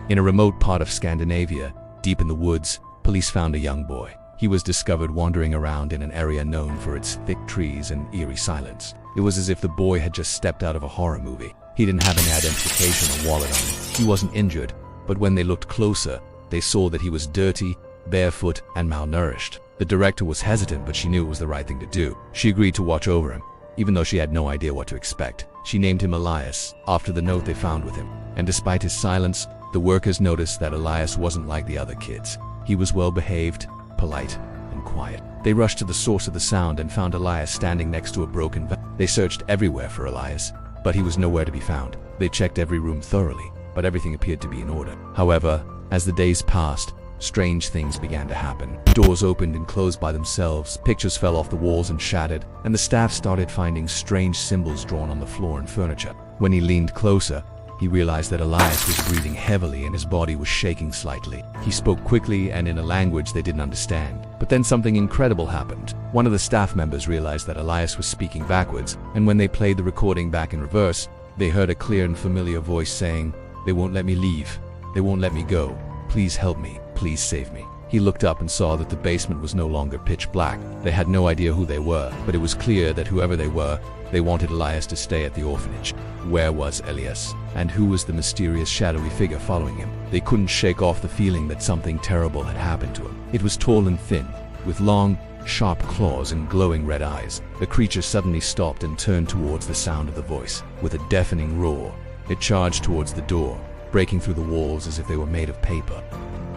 In a remote part of Scandinavia, deep in the woods, police found a young boy. He was discovered wandering around in an area known for its thick trees and eerie silence. It was as if the boy had just stepped out of a horror movie. He didn't have any identification or wallet on him. He wasn't injured, but when they looked closer, they saw that he was dirty, barefoot, and malnourished. The director was hesitant, but she knew it was the right thing to do. She agreed to watch over him, even though she had no idea what to expect. She named him Elias, after the note they found with him. And despite his silence, the workers noticed that Elias wasn't like the other kids. He was well-behaved, polite, and quiet. They rushed to the source of the sound and found Elias standing next to a broken van. They searched everywhere for Elias, but he was nowhere to be found. They checked every room thoroughly, but everything appeared to be in order. However, as the days passed, strange things began to happen. Doors opened and closed by themselves, pictures fell off the walls and shattered, and the staff started finding strange symbols drawn on the floor and furniture. When he leaned closer, he realized that Elias was breathing heavily and his body was shaking slightly. He spoke quickly and in a language they didn't understand. But then something incredible happened. One of the staff members realized that Elias was speaking backwards, and when they played the recording back in reverse, they heard a clear and familiar voice saying, "They won't let me leave. They won't let me go. Please help me. Please save me." He looked up and saw that the basement was no longer pitch black. They had no idea who they were, but it was clear that whoever they were, they wanted Elias to stay at the orphanage. Where was Elias? And who was the mysterious shadowy figure following him? They couldn't shake off the feeling that something terrible had happened to him. It was tall and thin, with long, sharp claws and glowing red eyes. The creature suddenly stopped and turned towards the sound of the voice. With a deafening roar, it charged towards the door, breaking through the walls as if they were made of paper.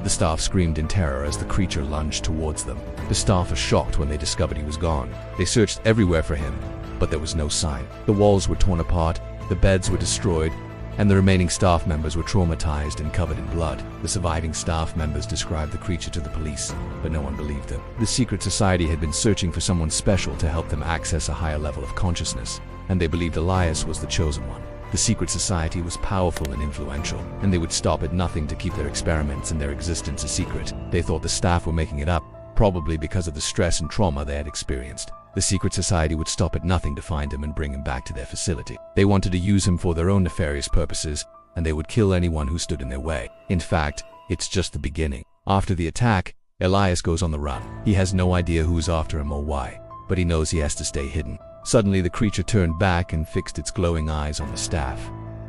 The staff screamed in terror as the creature lunged towards them. The staff were shocked when they discovered he was gone. They searched everywhere for him, but there was no sign. The walls were torn apart, the beds were destroyed, and the remaining staff members were traumatized and covered in blood. The surviving staff members described the creature to the police, but no one believed them. The secret society had been searching for someone special to help them access a higher level of consciousness, and they believed Elias was the chosen one. The secret society was powerful and influential, and they would stop at nothing to keep their experiments and their existence a secret. They thought the staff were making it up, probably because of the stress and trauma they had experienced. The secret society would stop at nothing to find him and bring him back to their facility. They wanted to use him for their own nefarious purposes, and they would kill anyone who stood in their way. In fact, it's just the beginning. After the attack, Elias goes on the run. He has no idea who's after him or why, but he knows he has to stay hidden. Suddenly, the creature turned back and fixed its glowing eyes on the staff.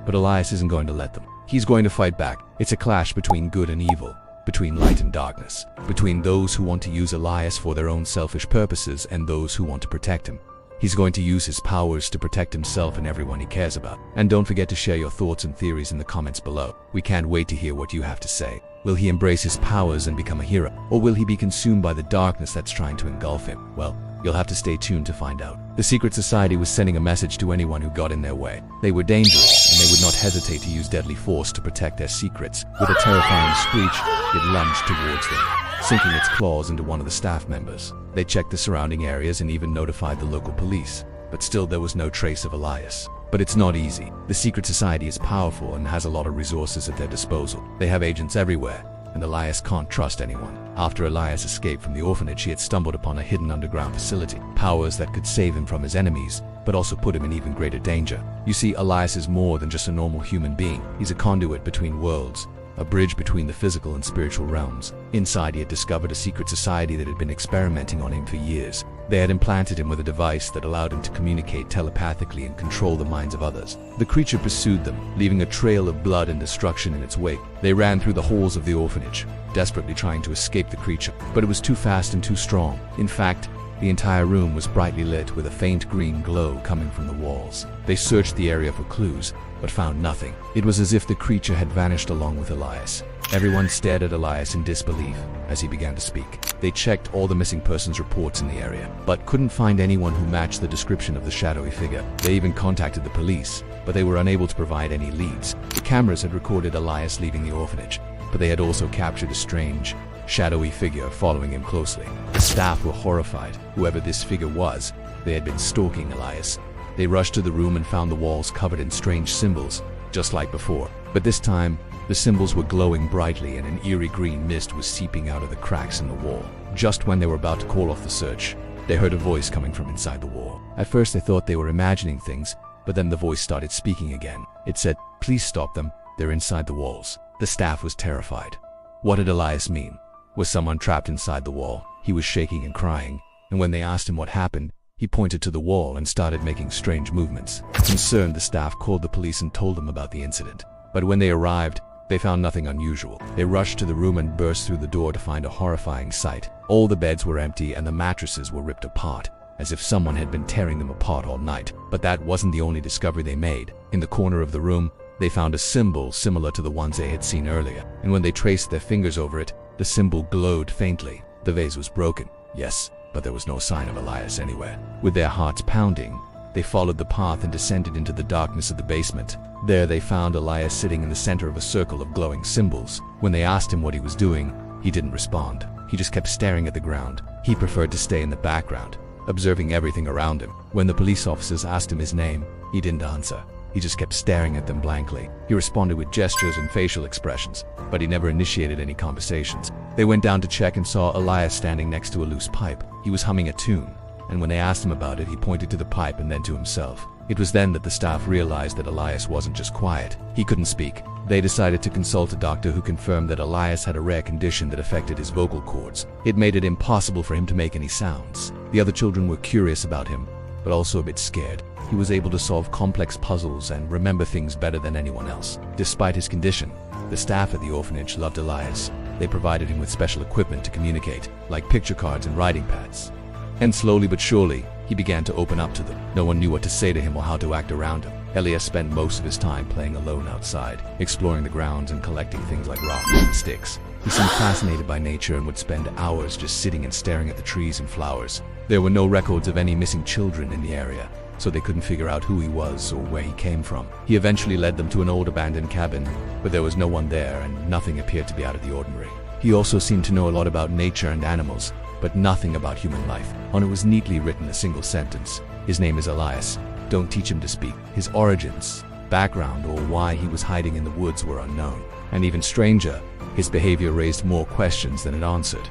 But Elias isn't going to let them. He's going to fight back. It's a clash between good and evil, between light and darkness, between those who want to use Elias for their own selfish purposes and those who want to protect him. He's going to use his powers to protect himself and everyone he cares about. And don't forget to share your thoughts and theories in the comments below. We can't wait to hear what you have to say. Will he embrace his powers and become a hero? Or will he be consumed by the darkness that's trying to engulf him? Well, you'll have to stay tuned to find out. The secret society was sending a message to anyone who got in their way. They were dangerous, and they would not hesitate to use deadly force to protect their secrets. With a terrifying screech, it lunged towards them, sinking its claws into one of the staff members. They checked the surrounding areas and even notified the local police, but still there was no trace of Elias. But it's not easy. The secret society is powerful and has a lot of resources at their disposal. They have agents everywhere, and Elias can't trust anyone. After Elias escaped from the orphanage, he had stumbled upon a hidden underground facility. Powers that could save him from his enemies, but also put him in even greater danger. You see, Elias is more than just a normal human being. He's a conduit between worlds, a bridge between the physical and spiritual realms. Inside, he had discovered a secret society that had been experimenting on him for years. They had implanted him with a device that allowed him to communicate telepathically and control the minds of others. The creature pursued them, leaving a trail of blood and destruction in its wake. They ran through the halls of the orphanage, desperately trying to escape the creature, but it was too fast and too strong. In fact, the entire room was brightly lit with a faint green glow coming from the walls. They searched the area for clues, but found nothing. It was as if the creature had vanished along with Elias. Everyone stared at Elias in disbelief as he began to speak. They checked all the missing persons reports in the area, but couldn't find anyone who matched the description of the shadowy figure. They even contacted the police, but they were unable to provide any leads. The cameras had recorded Elias leaving the orphanage, but they had also captured a strange, shadowy figure following him closely. The staff were horrified. Whoever this figure was, they had been stalking Elias. They rushed to the room and found the walls covered in strange symbols, just like before. But this time, the symbols were glowing brightly and an eerie green mist was seeping out of the cracks in the wall. Just when they were about to call off the search, they heard a voice coming from inside the wall. At first they thought they were imagining things, but then the voice started speaking again. It said, "Please stop them. They're inside the walls." The staff was terrified. What did Elias mean? Was someone trapped inside the wall? He was shaking and crying, and when they asked him what happened, he pointed to the wall and started making strange movements. Concerned, the staff called the police and told them about the incident. But when they arrived, they found nothing unusual. They rushed to the room and burst through the door to find a horrifying sight. All the beds were empty and the mattresses were ripped apart, as if someone had been tearing them apart all night. But that wasn't the only discovery they made. In the corner of the room, they found a symbol similar to the ones they had seen earlier, and when they traced their fingers over it, the symbol glowed faintly. The vase was broken, yes, but there was no sign of Elias anywhere. With their hearts pounding, they followed the path and descended into the darkness of the basement. There they found Elias sitting in the center of a circle of glowing symbols. When they asked him what he was doing, he didn't respond. He just kept staring at the ground. He preferred to stay in the background, observing everything around him. When the police officers asked him his name, he didn't answer. He just kept staring at them blankly. He responded with gestures and facial expressions, but he never initiated any conversations. They went down to check and saw Elias standing next to a loose pipe. He was humming a tune, and when they asked him about it, he pointed to the pipe and then to himself. It was then that the staff realized that Elias wasn't just quiet. He couldn't speak. They decided to consult a doctor who confirmed that Elias had a rare condition that affected his vocal cords. It made it impossible for him to make any sounds. The other children were curious about him, but also a bit scared. He was able to solve complex puzzles and remember things better than anyone else. Despite his condition, the staff at the orphanage loved Elias. They provided him with special equipment to communicate, like picture cards and writing pads. And slowly but surely, he began to open up to them. No one knew what to say to him or how to act around him. Elias spent most of his time playing alone outside, exploring the grounds and collecting things like rocks and sticks. He seemed fascinated by nature and would spend hours just sitting and staring at the trees and flowers. There were no records of any missing children in the area, so they couldn't figure out who he was or where he came from. He eventually led them to an old abandoned cabin, but there was no one there and nothing appeared to be out of the ordinary. He also seemed to know a lot about nature and animals, but nothing about human life. On it was neatly written a single sentence: his name is Elias. Don't teach him to speak. His origins, background, or why he was hiding in the woods were unknown. And even stranger, his behavior raised more questions than it answered.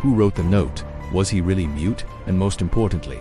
Who wrote the note? Was he really mute? And most importantly,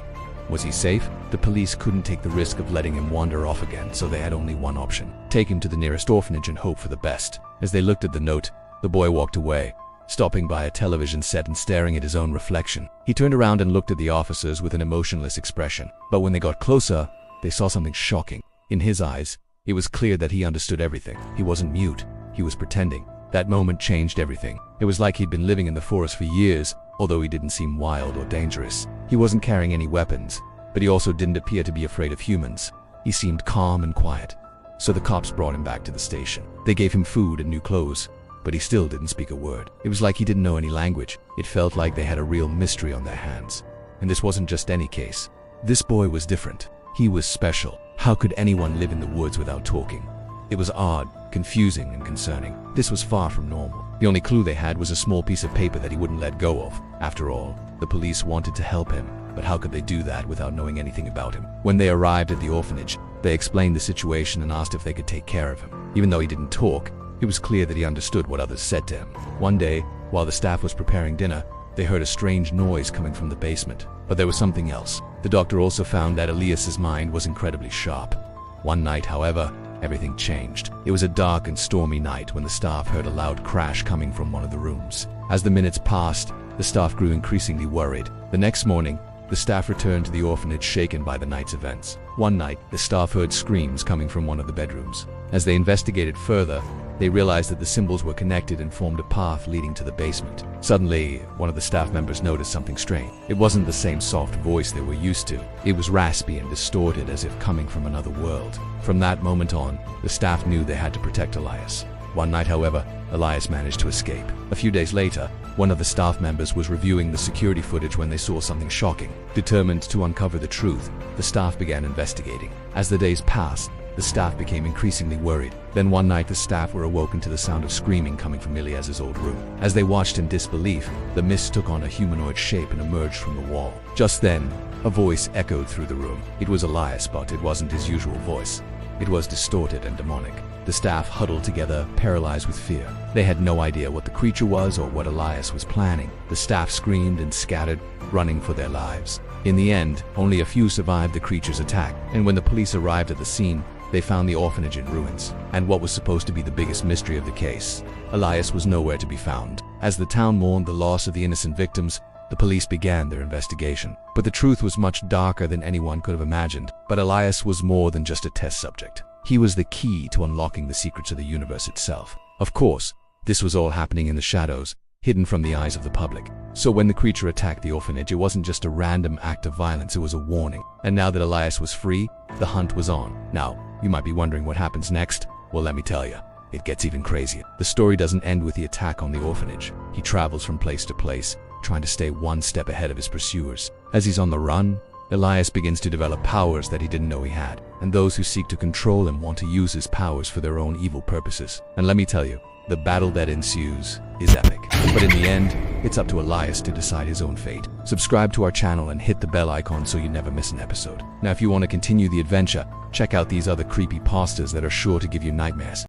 was he safe? The police couldn't take the risk of letting him wander off again, so they had only one option: take him to the nearest orphanage and hope for the best. As they looked at the note, the boy walked away, stopping by a television set and staring at his own reflection. He turned around and looked at the officers with an emotionless expression. But when they got closer, they saw something shocking. In his eyes, it was clear that he understood everything. He wasn't mute, he was pretending. That moment changed everything. It was like he'd been living in the forest for years, although he didn't seem wild or dangerous. He wasn't carrying any weapons, but he also didn't appear to be afraid of humans. He seemed calm and quiet. So the cops brought him back to the station. They gave him food and new clothes, but he still didn't speak a word. It was like he didn't know any language. It felt like they had a real mystery on their hands. And this wasn't just any case. This boy was different. He was special. How could anyone live in the woods without talking? It was odd, confusing, and concerning. This was far from normal. The only clue they had was a small piece of paper that he wouldn't let go of. After all, the police wanted to help him, but how could they do that without knowing anything about him? When they arrived at the orphanage, they explained the situation and asked if they could take care of him. Even though he didn't talk, it was clear that he understood what others said to him. One day, while the staff was preparing dinner, they heard a strange noise coming from the basement. But there was something else. The doctor also found that Elias's mind was incredibly sharp. One night, however, everything changed. It was a dark and stormy night when the staff heard a loud crash coming from one of the rooms. As the minutes passed, the staff grew increasingly worried. The next morning, the staff returned to the orphanage shaken by the night's events. One night, the staff heard screams coming from one of the bedrooms. As they investigated further, they realized that the symbols were connected and formed a path leading to the basement. Suddenly, one of the staff members noticed something strange. It wasn't the same soft voice they were used to. It was raspy and distorted, as if coming from another world. From that moment on, the staff knew they had to protect Elias. One night, however, Elias managed to escape. A few days later, one of the staff members was reviewing the security footage when they saw something shocking. Determined to uncover the truth, the staff began investigating. As the days passed, the staff became increasingly worried. Then one night the staff were awoken to the sound of screaming coming from Elias's old room. As they watched in disbelief, the mist took on a humanoid shape and emerged from the wall. Just then, a voice echoed through the room. It was Elias, but it wasn't his usual voice. It was distorted and demonic. The staff huddled together, paralyzed with fear. They had no idea what the creature was or what Elias was planning. The staff screamed and scattered, running for their lives. In the end, only a few survived the creature's attack, and when the police arrived at the scene, they found the orphanage in ruins, and what was supposed to be the biggest mystery of the case, Elias was nowhere to be found. As the town mourned the loss of the innocent victims, the police began their investigation. But the truth was much darker than anyone could have imagined. But Elias was more than just a test subject. He was the key to unlocking the secrets of the universe itself. Of course, this was all happening in the shadows, hidden from the eyes of the public. So when the creature attacked the orphanage, it wasn't just a random act of violence, it was a warning. And now that Elias was free, the hunt was on. Now, you might be wondering what happens next. Well, let me tell you, it gets even crazier. The story doesn't end with the attack on the orphanage. He travels from place to place, trying to stay one step ahead of his pursuers. As he's on the run, Elias begins to develop powers that he didn't know he had. And those who seek to control him want to use his powers for their own evil purposes. And let me tell you, the battle that ensues is epic. But in the end, it's up to Elias to decide his own fate. Subscribe to our channel and hit the bell icon so you never miss an episode. Now, if you want to continue the adventure, check out these other creepy pastas that are sure to give you nightmares.